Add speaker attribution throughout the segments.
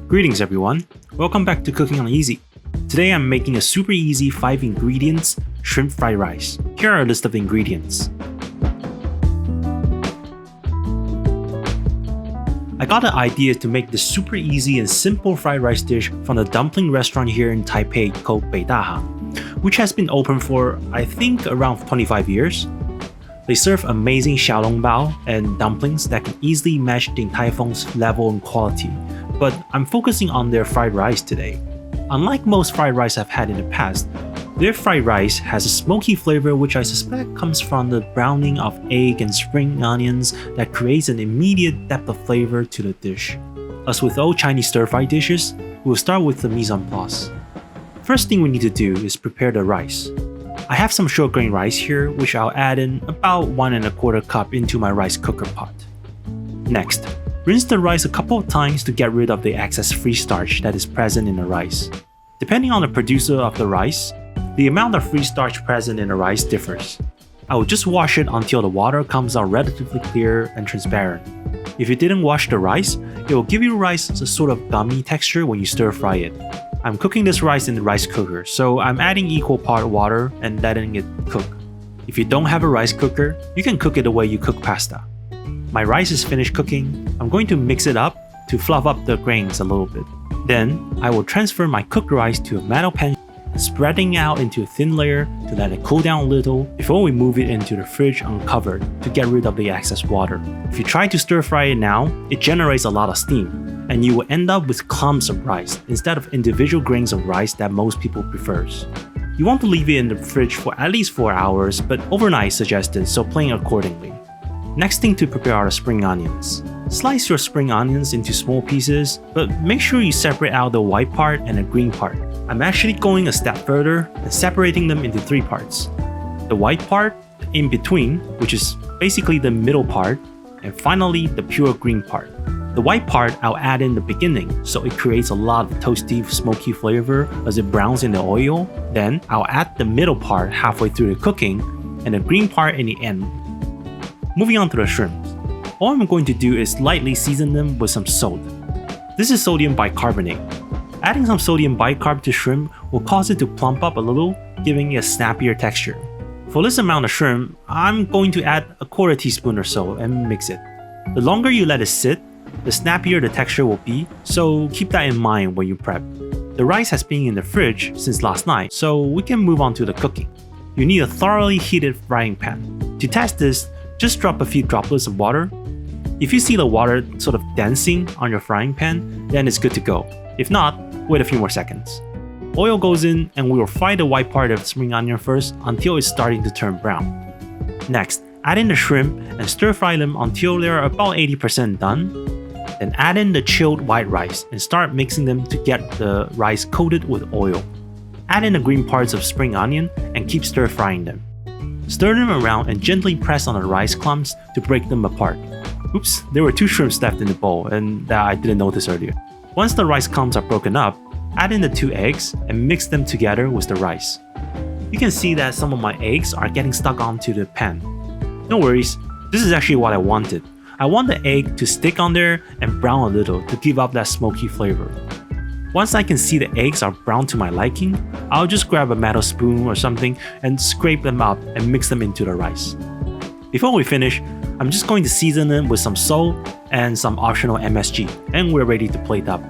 Speaker 1: Greetings everyone, welcome back to Cooking on Easy. Today I'm making a super easy 5 ingredients shrimp fried rice. Here are a list of the ingredients. I got an idea to make this super easy and simple fried rice dish from the dumpling restaurant here in Taipei called Beidahang, which has been open for I think around 25 years. They serve amazing xiaolongbao and dumplings that can easily match Din Tai Fung's level and quality, but I'm focusing on their fried rice today. Unlike most fried rice I've had in the past, their fried rice has a smoky flavor which I suspect comes from the browning of egg and spring onions that creates an immediate depth of flavor to the dish. As with all Chinese stir-fry dishes, we'll start with the mise en place. First thing we need to do is prepare the rice. I have some short grain rice here, which I'll add in about 1 1/4 cup into my rice cooker pot. Next, rinse the rice a couple of times to get rid of the excess free starch that is present in the rice. Depending on the producer of the rice, the amount of free starch present in the rice differs. I will just wash it until the water comes out relatively clear and transparent. If you didn't wash the rice, it will give you rice a sort of gummy texture when you stir fry it. I'm cooking this rice in the rice cooker, so I'm adding equal part water and letting it cook. If you don't have a rice cooker, you can cook it the way you cook pasta. My rice is finished cooking. I'm going to mix it up to fluff up the grains a little bit. Then, I will transfer my cooked rice to a metal pan, spreading out into a thin layer to let it cool down a little before we move it into the fridge uncovered to get rid of the excess water. If you try to stir fry it now, it generates a lot of steam, and you will end up with clumps of rice instead of individual grains of rice that most people prefers. You want to leave it in the fridge for at least 4 hours, but overnight is suggested, so plan accordingly. Next thing to prepare are the spring onions. Slice your spring onions into small pieces, but make sure you separate out the white part and the green part. I'm actually going a step further and separating them into 3 parts. The white part, the in between, which is basically the middle part, and finally the pure green part. The white part I'll add in the beginning, so it creates a lot of toasty, smoky flavor as it browns in the oil. Then I'll add the middle part halfway through the cooking, and the green part in the end. Moving on to the shrimps. All I'm going to do is lightly season them with some salt. This is sodium bicarbonate. Adding some sodium bicarb to shrimp will cause it to plump up a little, giving it a snappier texture. For this amount of shrimp, I'm going to add a 1/4 teaspoon or so and mix it. The longer you let it sit, the snappier the texture will be, so keep that in mind when you prep. The rice has been in the fridge since last night, so we can move on to the cooking. You need a thoroughly heated frying pan. To test this, just drop a few droplets of water. If you see the water sort of dancing on your frying pan, then it's good to go. If not, wait a few more seconds. Oil goes in and we will fry the white part of the spring onion first until it's starting to turn brown. Next, add in the shrimp and stir fry them until they're about 80% done. Then add in the chilled white rice and start mixing them to get the rice coated with oil. Add in the green parts of spring onion and keep stir frying them. Stir them around and gently press on the rice clumps to break them apart. Oops, there were 2 shrimps left in the bowl and that I didn't notice earlier. Once the rice clumps are broken up, add in the 2 eggs and mix them together with the rice. You can see that some of my eggs are getting stuck onto the pan. No worries, this is actually what I wanted. I want the egg to stick on there and brown a little to give up that smoky flavor. Once I can see the eggs are brown to my liking, I'll just grab a metal spoon or something and scrape them up and mix them into the rice. Before we finish, I'm just going to season them with some salt and some optional MSG, and we're ready to plate up.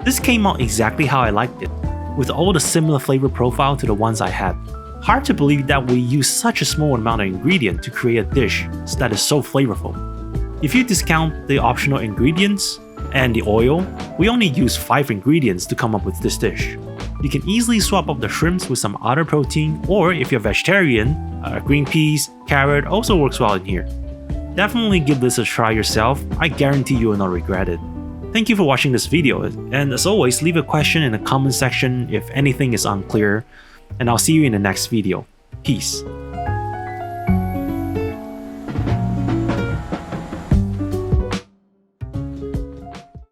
Speaker 1: This came out exactly how I liked it, with all the similar flavor profile to the ones I had. Hard to believe that we use such a small amount of ingredient to create a dish that is so flavorful. If you discount the optional ingredients and the oil, we only use 5 ingredients to come up with this dish. You can easily swap up the shrimps with some other protein, or if you're vegetarian, green peas, carrot also works well in here. Definitely give this a try yourself, I guarantee you will not regret it. Thank you for watching this video, and as always, leave a question in the comment section if anything is unclear, and I'll see you in the next video. Peace.